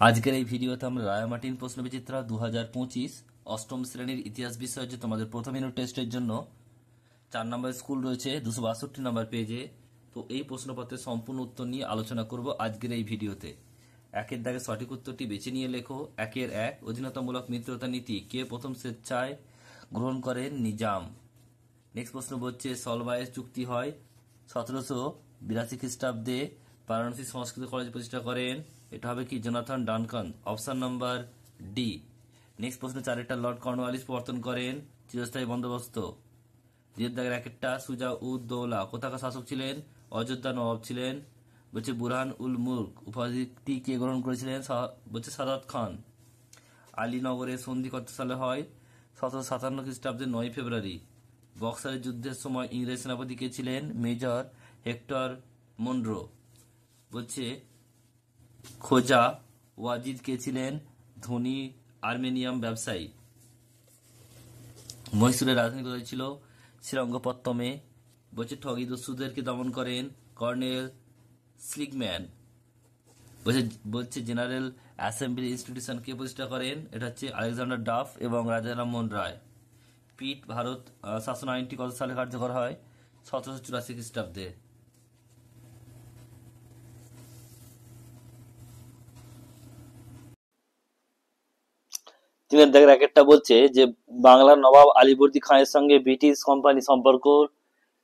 আজকের এই ভিডিওতে আমরা রায়ামার্টিন প্রশ্নবিচিত্রা 2025 অষ্টম শ্রেণীর ইতিহাস বিষয়ে যে তোমাদের প্রথম ইউনিট টেস্টের জন্য 4 নম্বর স্কুল রয়েছে 262 নম্বর পেজে। তো এই প্রশ্নপত্রের সম্পূর্ণ উত্তর নিয়ে আলোচনা করব আজকের এই ভিডিওতে। একের দাগে সঠিক উত্তরটি বেছে নিয়ে লেখো। 1 অধীনতামূলক মিত্রতা নীতি কে প্রথম স্বেচ্ছায় গ্রহণ করেন? নিজাম। নেক্সট প্রশ্ন হচ্ছে সলবায়ের চুক্তি হয় 1782 খ্রিস্টাব্দে। বারাণসী সংস্কৃত কলেজ প্রতিষ্ঠা করেন, এটা হবে কি? Jonathan Duncan. Option number D. Next প্রশ্ন 4 লর্ড কর্নওয়ালিস প্রবর্তন করেন চিরস্থায়ী বন্দোবস্ত। জিয়দ্দাগের 1 সুজা উদ দৌলা কোথাকার শাসক ছিলেন? অযোধ্যা নবাব ছিলেন। বলছে বুরহান উল মুলক উপাধিটি কে গ্রহণ করেছিলেন? বলছে সাদাত খান। আলীনগরের সন্ধি কত সালে হয়? 1757 খ্রিস্টাব্দের 9 ফেব্রুয়ারি। বক্সারের যুদ্ধের সময় ইংরেজ সেনাপতি কে ছিলেন? Major hectare Munro. বলছে খোজা ওয়াজিদ কে ছিলেন? ধনী আর্মেনিয়াম ব্যবসায়ী। মহীশূরের রাজধানী কোথায় ছিল? শ্রীরঙ্গপত্তমে। বলছে ঠগী দস্যুদেরকে দমন করেন কর্নেল স্লিকম্যান। বলছে জেনারেল অ্যাসেম্বলি ইনস্টিটিউশন কে প্রতিষ্ঠা করেন? এটা হচ্ছে আলেকজান্ডার ডাফ এবং রাজা রামমোহন রায়। পিট ভারত শাসন আইনটি কত সালে কার্যকর হয়? 1784 খ্রিস্টাব্দে। তিনের দাগের 1 বলছে যে বাংলার নবাব আলীবর্দী খানের সঙ্গে ব্রিটিশ কোম্পানি সম্পর্ক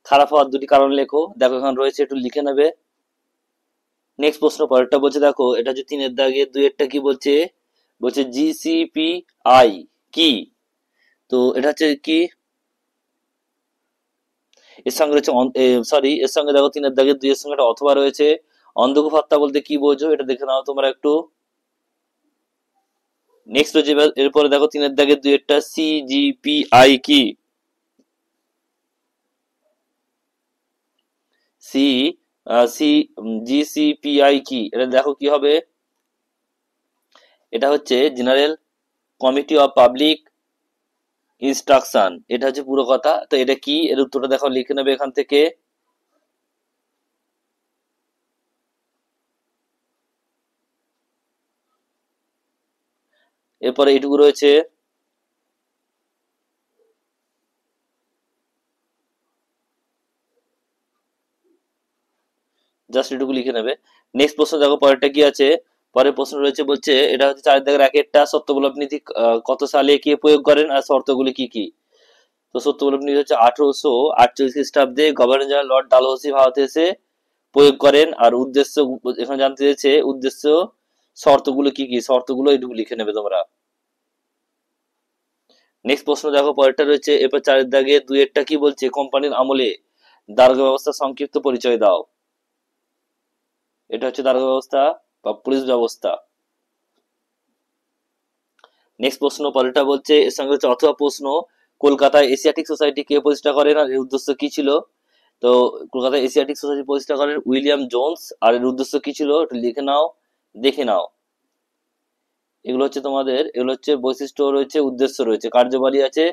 খারাপ হওয়ার 2টি কারণ লেখো। দেখো এখানে রয়েছে, একটু লিখে নেবে। নেক্সট প্রশ্ন পরেরটা বলছে, দেখো এটা হচ্ছে 3-এর দাগে। 2-এরটা কি বলছে? বলছে জিসিপিআই কি? তো এটা হচ্ছে কি? এর সঙ্গে রয়েছে এর সঙ্গে দেখো 3-এর দাগে 2-এর সঙ্গে একটা অথবা রয়েছে। অন্ধকূপ হত্যা বলতে কি বোঝো? এটা দেখে নাও তোমরা একটু। নেক্সট রয়েছে এরপরে দেখো 3-এর দাগে 2-এরটা সিজিপিআই কি? সি সি জিসিপিআই কি? এটা দেখো কি হবে। এটা হচ্ছে general committee of public instruction. এটা হচ্ছে পুরো কথা। তো এটা কি? এর উত্তরটা দেখো, লিখে নেবে এখান থেকে। এরপরে এইটুকু রয়েছে, জাস্ট এটুকু লিখে নেবে। নেক্সট প্রশ্ন দেখো পরেরটা কি আছে। পরের প্রশ্ন রয়েছে, বলছে এটা হচ্ছে 4 দাগের 1-একটা সত্যবুলভ নীতি কত সালে কে প্রয়োগ করেন আর শর্তগুলি কি কি? তো সত্যবুলভ নীতি হচ্ছে 1848 খ্রিস্টাব্দে গভর্নর জেনারেল লর্ড ডালহৌসি ভারতে এসে প্রয়োগ করেন। আর উদ্দেশ্য এখানে জানতে চেয়েছে, উদ্দেশ্য শর্তগুলো কি কি? শর্তগুলো এইটুকু লিখে নেবে তোমরা। নেক্সট প্রশ্ন দেখো পরেরটা রয়েছে এরপর 4 দাগে 2-এরটা কি বলছে? কোম্পানির আমলে দারোগা ব্যবস্থা সংক্ষিপ্ত পরিচয় দাও। এটা হচ্ছে দারোগা ব্যবস্থা বা পুলিশ ব্যবস্থা। নেক্সট প্রশ্ন পরেরটা বলছে, এর সঙ্গে হচ্ছে অথবা প্রশ্ন, কলকাতায় এশিয়াটিক সোসাইটি কে প্রতিষ্ঠা করেন আর এর উদ্দেশ্য কি ছিল? তো কলকাতায় এশিয়াটিক সোসাইটি প্রতিষ্ঠা করেন উইলিয়াম জোন্স। আর এর উদ্দেশ্য কি ছিল? একটু লিখে নাও, দেখে নাও। এগুলো হচ্ছে তোমাদের, এগুলো হচ্ছে বৈশিষ্ট্য রয়েছে, উদ্দেশ্য রয়েছে, কার্যবালী আছে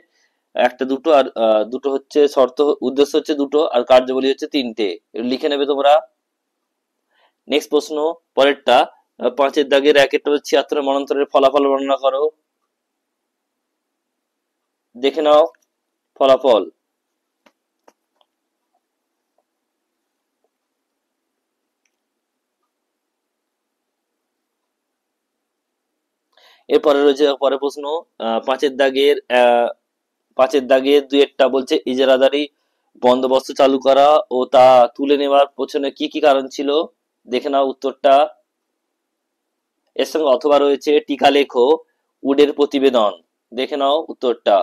1-2 আর 2 হচ্ছে শর্ত। উদ্দেশ্য হচ্ছে 2 আর কার্যবালী হচ্ছে 3টে। লিখে নেবে তোমরা। নেক্সট প্রশ্ন পরেরটা 5-এর দাগের 1-একটা হচ্ছে 76 মন্বন্তরের ফলাফল বর্ণনা করো। দেখে নাও ফলাফল। এরপরে রয়েছে পরের প্রশ্ন 5-এর দাগের 2-একটা বলছে ইজারাদারি বন্দোবস্ত চালু করা ও তা তুলে নেওয়ার পেছনে কি কি কারণ ছিল? দেখে নাও উত্তরটা। এর সঙ্গে অথবা রয়েছে টিকা লেখো, উডের প্রতিবেদন। দেখে নাও উত্তরটা।